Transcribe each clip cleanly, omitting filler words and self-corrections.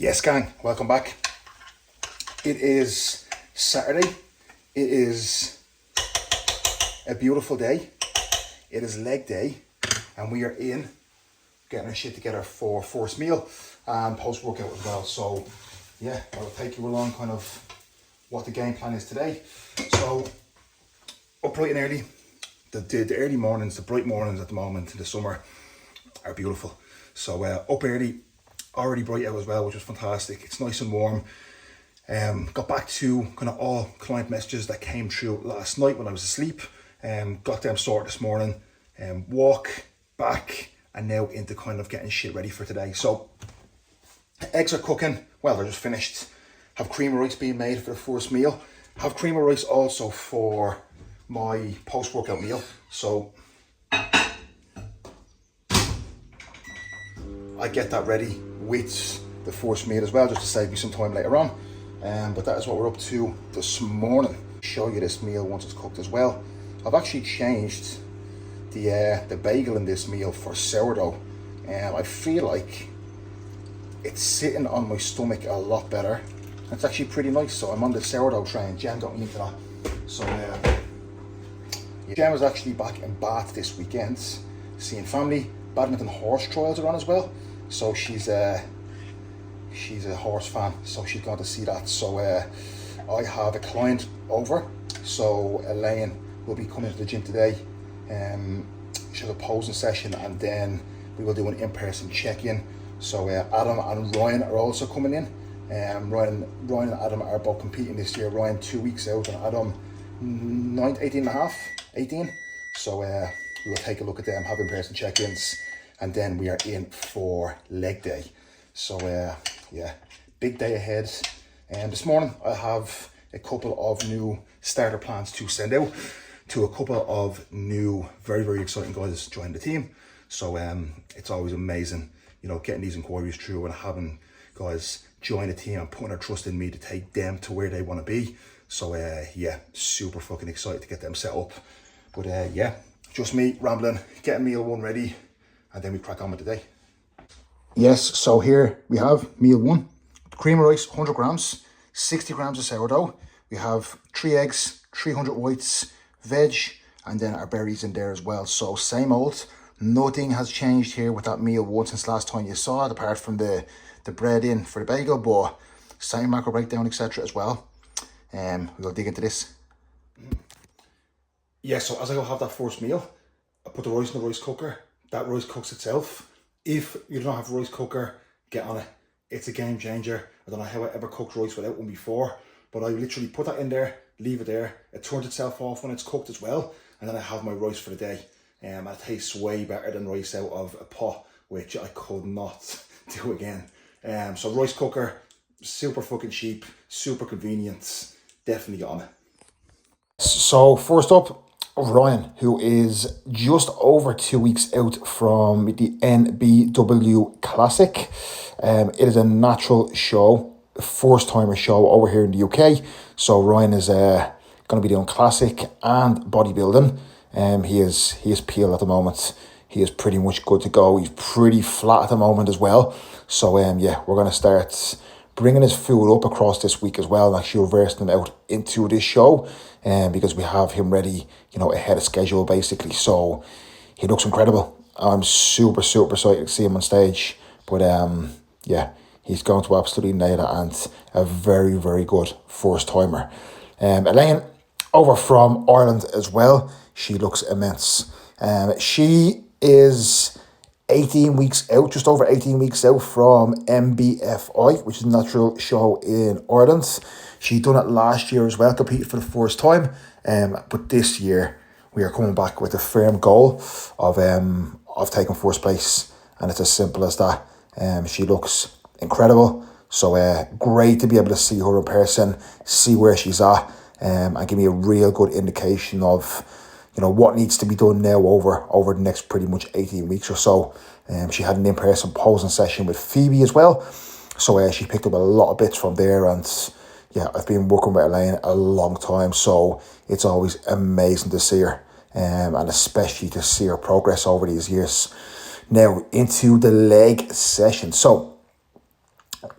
Yes, gang, welcome back. It is Saturday. It is a beautiful day. It is leg day, and we are in getting our shit together for first meal and post-workout as well. So yeah, I'll take you along kind of what the game plan is today. So up bright and early. The early mornings, the bright mornings at the moment in the summer are beautiful. So up early, already bright out as well, which was fantastic. It's nice and warm. Got back to kind of all client messages that came through last night when I was asleep. Got them sorted this morning. Walk back and now into kind of getting shit ready for today. So eggs are cooking. Well, they're just finished. Have cream of rice being made for the first meal. Have cream of rice also for my post-workout meal. So I get that ready with the first meal as well, just to save me some time later on. But that is what we're up to this morning. Show you this meal once it's cooked as well. I've actually changed the bagel in this meal for sourdough. I feel like it's sitting on my stomach a lot better. It's actually pretty nice. So I'm on the sourdough train. Jen got me into that. So Jen was actually back in Bath this weekend, seeing family. Badminton horse trials are on as well. So she's a horse fan, so she's gone to see that. So I have a client over, so Elaine will be coming to the gym today. She'll have a posing session, and then we will do an in-person check-in. So Adam and Ryan are also coming in. Ryan and Adam are both competing this year. Ryan 2 weeks out, and Adam 18. So we will take a look at them, have in-person check-ins, and then we are in for leg day. So yeah, big day ahead. And this morning I have a couple of new starter plans to send out to a couple of new, very, very exciting guys joining the team. So it's always amazing, you know, getting these inquiries through and having guys join the team and putting their trust in me to take them to where they want to be. So yeah, super fucking excited to get them set up. But yeah, just me rambling, getting meal one ready, and then we crack on with the day. Yes, so here we have meal one. Cream of rice, 100 grams, 60 grams of sourdough. We have 3 eggs, 300 whites, veg, and then our berries in there as well. So same old, nothing has changed here with that meal one since last time you saw it, apart from the bread in for the bagel, but same macro breakdown, etc. as well. We'll dig into this. Yeah, so as I go have that first meal, I put the rice in the rice cooker. That rice cooks itself. If you don't have a rice cooker, get on it. It's a game changer. I don't know how I ever cooked rice without one before, but I literally put that in there, leave it there. It turns itself off when it's cooked as well, and then I have my rice for the day. And it tastes way better than rice out of a pot, which I could not do again. So rice cooker, super fucking cheap, super convenient. Definitely on it. So first up, Ryan, who is just over 2 weeks out from the NBW Classic. It is a natural show, first timer show over here in the UK. So Ryan is going to be doing classic and bodybuilding. He is peeled at the moment. He is pretty much good to go. He's pretty flat at the moment as well. So yeah, we're going to start bringing his food up across this week as well, and actually reversing him out into this show, because we have him ready, you know, ahead of schedule basically. So he looks incredible. I'm super excited to see him on stage. But yeah, he's going to absolutely nail it, and a very, very good first timer. Elaine, over from Ireland as well. She looks immense. She is 18 weeks out, just over 18 weeks out from MBFI, which is a natural show in Ireland. She done it last year as well, competed for the first time. But this year we are coming back with a firm goal of taking first place, and it's as simple as that. She looks incredible. So great to be able to see her in person, see where she's at, and give me a real good indication of, you know, what needs to be done now over the next pretty much 18 weeks or so. She had an in-person posing session with Phoebe as well. So she picked up a lot of bits from there, and yeah, I've been working with Elaine a long time, so it's always amazing to see her, and especially to see her progress over these years. Now into the leg session. So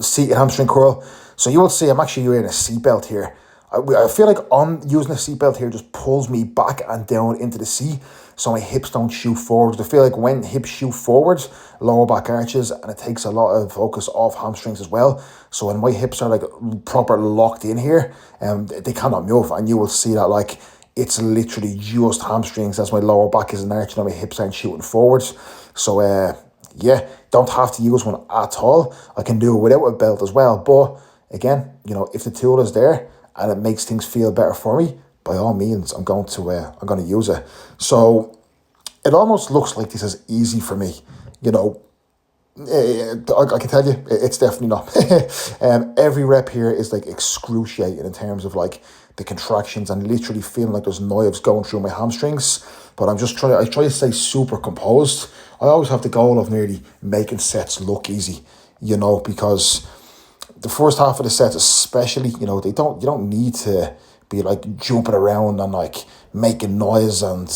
seated hamstring curl. So you will see I'm actually wearing a seatbelt here. I feel like on using a seatbelt here just pulls me back and down into the seat, so my hips don't shoot forward. I feel like when hips shoot forwards, lower back arches, and it takes a lot of focus off hamstrings as well. So when my hips are like proper locked in here, they cannot move, and you will see that like it's literally just hamstrings as my lower back isn't arching and my hips aren't shooting forwards. So yeah, don't have to use one at all. I can do it without a belt as well. But again, you know, if the tool is there and it makes things feel better for me, by all means, I'm going to use it. So it almost looks like this is easy for me, you know. I can tell you, it's definitely not. Every rep here is like excruciating in terms of like the contractions and literally feeling like there's knives going through my hamstrings. But I try to stay super composed. I always have the goal of nearly making sets look easy, you know, because the first half of the sets especially, you know, you don't need to be like jumping around and like making noise, and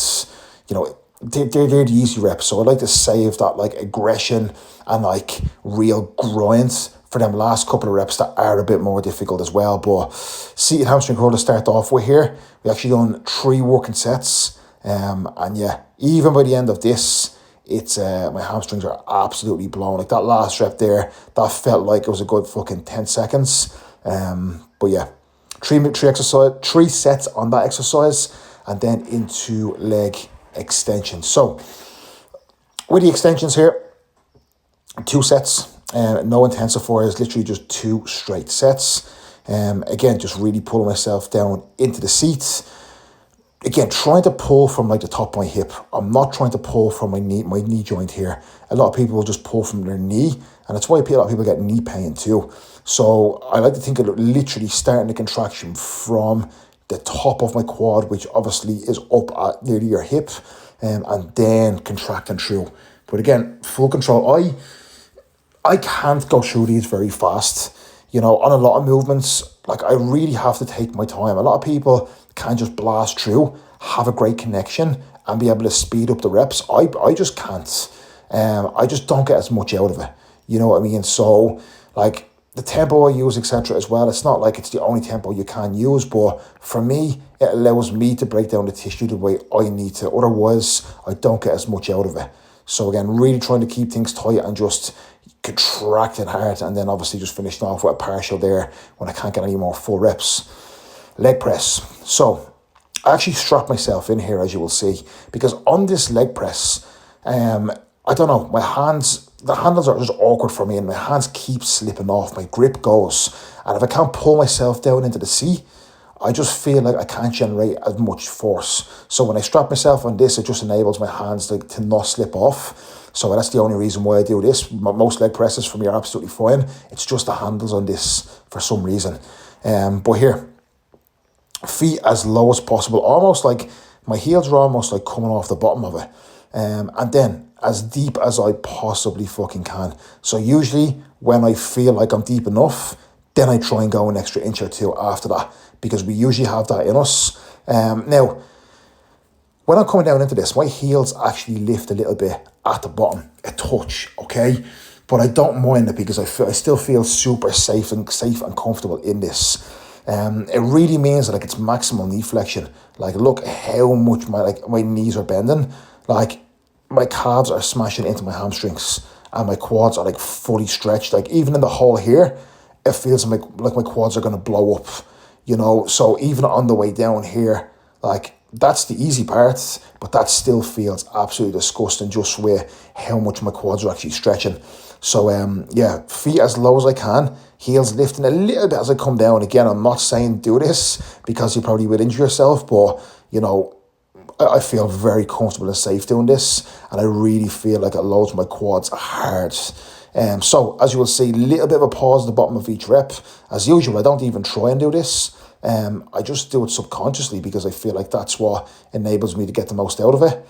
you know, they're the easy reps. So I like to save that like aggression and like real grind for them last couple of reps that are a bit more difficult as well. But seated hamstring curl to start off with here. We actually done 3 working sets. And yeah, even by the end of this, it's my hamstrings are absolutely blown. Like that last rep there, that felt like it was a good fucking 10 seconds. But yeah, three sets on that exercise, and then into leg extensions. So with the extensions here, 2 sets, no intensifiers, literally just 2 straight sets. Again, just really pulling myself down into the seat. Again, trying to pull from like the top of my hip. I'm not trying to pull from my knee joint here. A lot of people will just pull from their knee, and that's why a lot of people get knee pain too. So I like to think of literally starting the contraction from the top of my quad, which obviously is up at nearly your hip, and then contracting through. But again, full control. I can't go through these very fast. You know, on a lot of movements, like I really have to take my time. A lot of people can just blast through, have a great connection, and be able to speed up the reps. I just can't. I just don't get as much out of it. You know what I mean? So, like, the tempo I use, etc. as well, it's not like it's the only tempo you can use, but for me, it allows me to break down the tissue the way I need to. Otherwise, I don't get as much out of it. So again, really trying to keep things tight and just contracting hard, and then obviously just finishing off with a partial there when I can't get any more full reps. Leg press. So I actually strap myself in here, as you will see, because on this leg press, I don't know, the handles are just awkward for me, and my hands keep slipping off, my grip goes, and if I can't pull myself down into the seat, I just feel like I can't generate as much force. So when I strap myself on this, it just enables my hands to not slip off. So that's the only reason why I do this. Most leg presses for me are absolutely fine. It's just the handles on this for some reason. But here, feet as low as possible, almost like my heels are almost like coming off the bottom of it. And then as deep as I possibly fucking can. So usually when I feel like I'm deep enough, then I try and go an extra inch or 2 after that, because we usually have that in us. Now, when I'm coming down into this, my heels actually lift a little bit at the bottom, a touch, okay? But I don't mind it because I still feel super safe and comfortable in this. It really means that like it's maximal knee flexion. Like look how much my knees are bending. Like my calves are smashing into my hamstrings, and my quads are like fully stretched. Like even in the hole here, it feels like my quads are gonna blow up, you know. So even on the way down here, like that's the easy part, but that still feels absolutely disgusting just with how much my quads are actually stretching. So yeah, feet as low as I can, heels lifting a little bit as I come down. Again, I'm not saying do this because you probably will injure yourself, but you know, I feel very comfortable and safe doing this, and I really feel like it loads my quads hard. So as you will see, a little bit of a pause at the bottom of each rep. As usual, I don't even try and do this. I just do it subconsciously because I feel like that's what enables me to get the most out of it.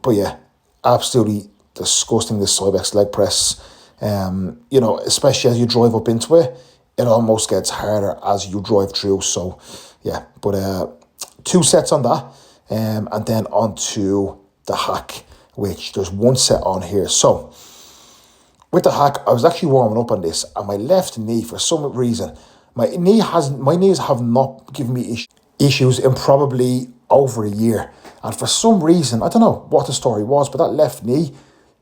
But yeah, absolutely disgusting, this Cybex leg press. You know, especially as you drive up into it, it almost gets harder as you drive through. So yeah, but 2 sets on that, and then on to the hack, which there's 1 set on here. So with the hack, I was actually warming up on this, and my left knee, for some reason, my knees have not given me issues in probably over a year. And for some reason, I don't know what the story was, but that left knee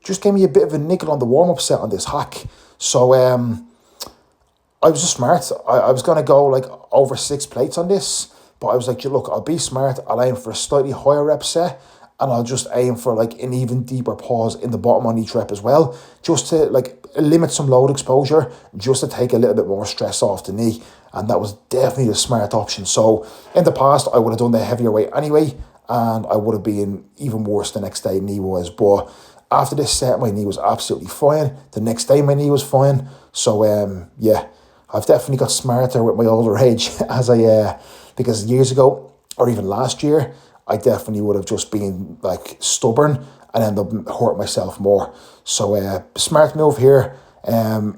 just gave me a bit of a nickel on the warm-up set on this hack. So I was just smart. I was going to go like over 6 plates on this, but I was like, look, I'll be smart. I'll aim for a slightly higher rep set, and I'll just aim for like an even deeper pause in the bottom on each rep as well, just to like limit some load exposure, just to take a little bit more stress off the knee. And that was definitely the smart option. So in the past, I would have done the heavier weight anyway, and I would have been even worse the next day knee-wise. But after this set, my knee was absolutely fine. The next day, my knee was fine. So yeah, I've definitely got smarter with my older age because years ago, or even last year, I definitely would have just been like stubborn and end up hurting myself more. So smart move here.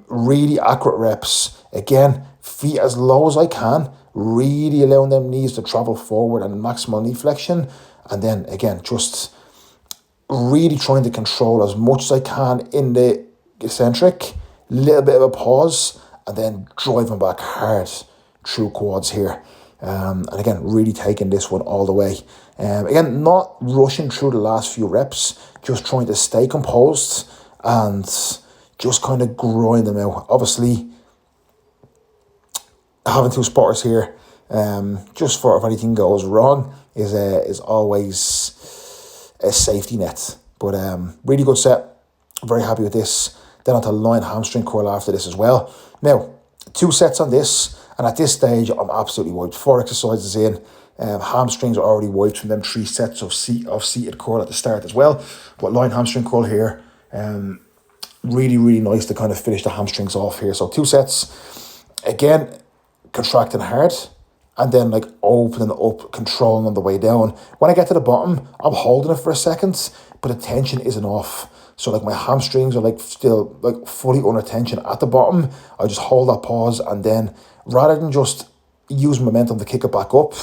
Really accurate reps. Again, feet as low as I can, really allowing them knees to travel forward and maximal knee flexion. And then again, just really trying to control as much as I can in the eccentric, little bit of a pause, and then driving back hard through quads here. And again, really taking this one all the way. Again, not rushing through the last few reps, just trying to stay composed and just kind of grind them out. Obviously, having 2 spotters here, just for if anything goes wrong, is always a safety net. But really good set. Very happy with this. Then onto line hamstring curl after this as well. Now, 2 sets on this, and at this stage, I'm absolutely wiped. 4 exercises in. Hamstrings are already wiped from them 3 sets of seated curl at the start as well. But line hamstring curl here, really, really nice to kind of finish the hamstrings off here. So 2 sets. Again, contracting hard, and then like opening up, controlling on the way down. When I get to the bottom, I'm holding it for a second, but the tension isn't off. So like my hamstrings are like still like fully under tension at the bottom. I just hold that pause, and then rather than just use momentum to kick it back up,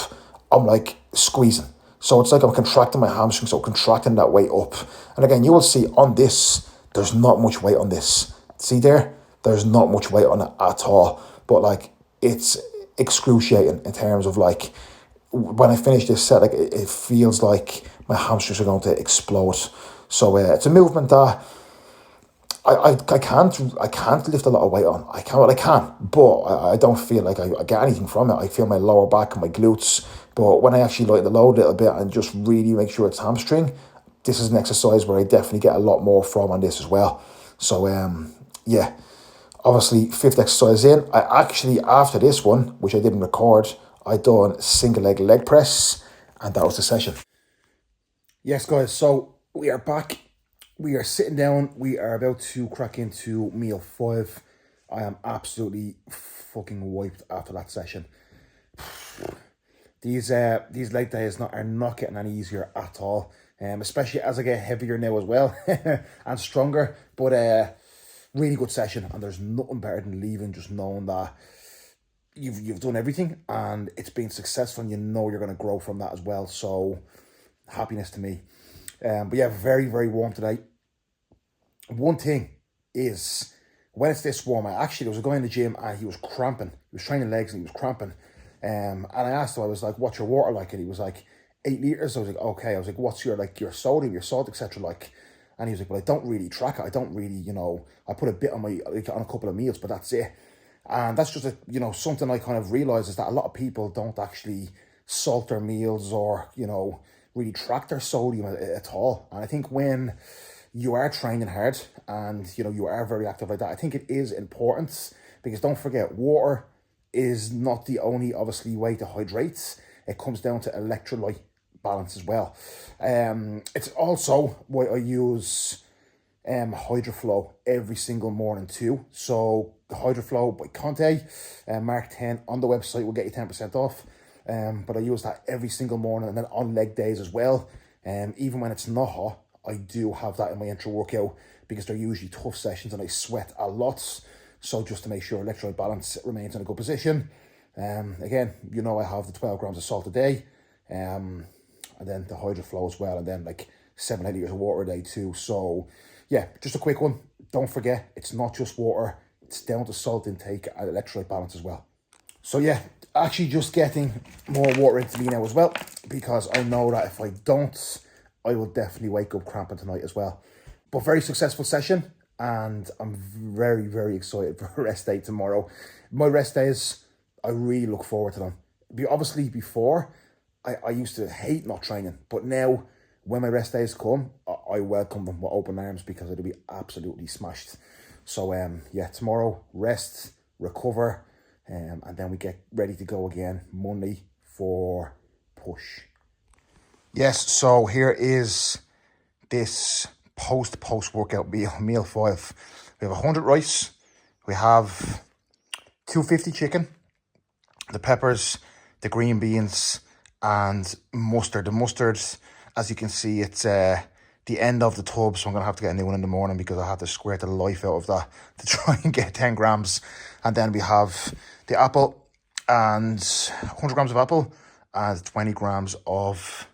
I'm like squeezing. So it's like I'm contracting my hamstring, so contracting that weight up. And again, you will see on this, there's not much weight on this. See there? There's not much weight on it at all. But like, it's excruciating in terms of like, when I finish this set, like it feels like my hamstrings are going to explode. So it's a movement that I can't lift a lot of weight on. I can, but I don't feel like I get anything from it. I feel my lower back and my glutes. But when I actually lighten the load a little bit and just really make sure it's hamstring, this is an exercise where I definitely get a lot more from on this as well. So yeah, obviously 5th exercise in. I actually, after this one, which I didn't record, I done single leg press, and that was the session. Yes, guys, so we are back. We are sitting down. We are about to crack into meal 5. I am absolutely fucking wiped after that session. These leg days are not getting any easier at all. Especially as I get heavier now as well and stronger. But really good session, and there's nothing better than leaving just knowing that you've done everything and it's been successful, and you know you're going to grow from that as well. So happiness to me. But yeah, very, very warm today. One thing is, when it's this warm, there was a guy in the gym and he was cramping. He was training legs and he was cramping. And I asked him, I was like, what's your water like? And he was like, 8 liters. I was like, okay. I was like, what's your sodium, your salt, etc. like? And he was like, well, I don't really track it. I don't really, I put a bit on on a couple of meals, but that's it. And that's just something I kind of realized, is that a lot of people don't actually salt their meals or, really track their sodium at all. And I think when you are training hard and, you are very active like that, I think it is important, because don't forget, water is not the only, obviously, way to hydrate. It comes down to electrolyte balance as well. It's also why I use HydroFlow every single morning too. So the HydroFlow by Conte, Mark 10 on the website will get you 10% off. But I use that every single morning, and then on leg days as well. Even when it's not hot, I do have that in my intro workout, because they're usually tough sessions and I sweat a lot. So just to make sure electrolyte balance remains in a good position. Again, I have the 12 grams of salt a day, and then the HydroFlow as well, and then like 7-8 liters of water a day too. So yeah, just a quick one. Don't forget, it's not just water. It's down to salt intake and electrolyte balance as well. So yeah, actually just getting more water into me now as well, because I know that if I don't, I will definitely wake up cramping tonight as well. But very successful session, and I'm very, very excited for a rest day tomorrow. My rest days, I really look forward to them. Obviously before, I used to hate not training, but now when my rest days come, I welcome them with open arms because it'll be absolutely smashed. So yeah, tomorrow, rest, recover, and then we get ready to go again Monday for push. Yes, so here is this post-workout meal 5. We have 100 rice, we have 250 chicken, the peppers, the green beans, and mustard. The mustard, as you can see, it's the end of the tub, so I'm going to have to get a new one in the morning because I have to squirt the life out of that to try and get 10 grams. And then we have the apple, and 100 grams of apple, and 20 grams of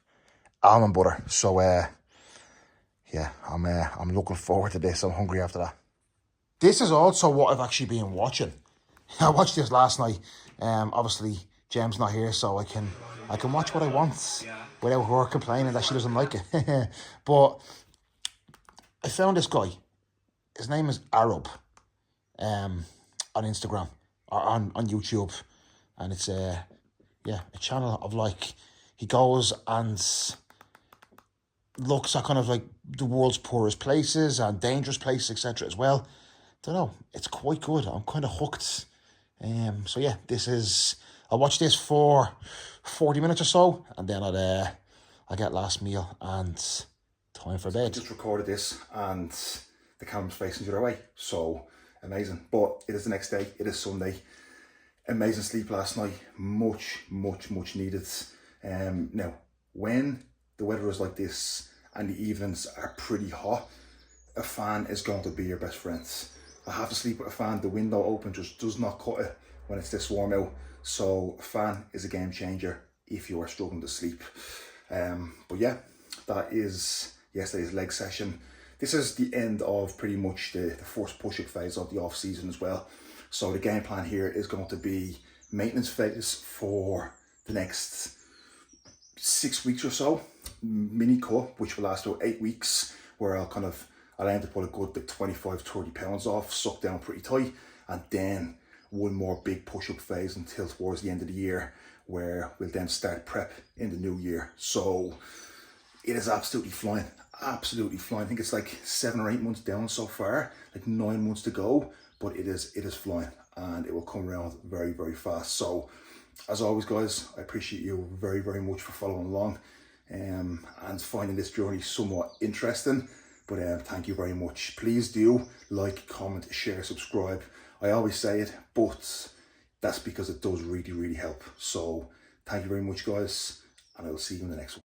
almond butter. So yeah, I'm looking forward to this. I'm hungry after that. This is also what I've actually been watching. I watched this last night. Obviously Jem's not here, so I can watch what I want without her complaining that she doesn't like it. But I found this guy. His name is Arab. On Instagram or on YouTube, and it's a channel of like, he goes and looks at kind of like the world's poorest places and dangerous places, etc. as well. Don't know, it's quite good. I'm kind of hooked. So yeah, I'll watch this for 40 minutes or so, and then I'll get last meal and time for bed. I just recorded this and the camera's facing the other way, so amazing. But it is the next day, it is Sunday. Amazing sleep last night, much needed. Now, when the weather is like this and the evenings are pretty hot, a fan is going to be your best friend. I have to sleep with a fan. The window open just does not cut it when it's this warm out. So a fan is a game changer if you are struggling to sleep. But yeah, that is yesterday's leg session. This is the end of pretty much the first push-up phase of the off season as well. So the game plan here is going to be maintenance phase for the next 6 weeks or so. Mini cut, which will last about 8 weeks, where I'll aim to put a good 25-30 pounds off, suck down pretty tight, and then one more big push-up phase until towards the end of the year, where we'll then start prep in the new year. So it is absolutely flying, absolutely flying. I think it's like 7 or 8 months down so far, like 9 months to go, but it is flying, and it will come around very, very fast. So as always, guys, I appreciate you very, very much for following along and finding this journey somewhat interesting. But thank you very much. Please do like, comment, share, subscribe. I always say it, but that's because it does really, really help. So thank you very much, guys, and I will see you in the next one.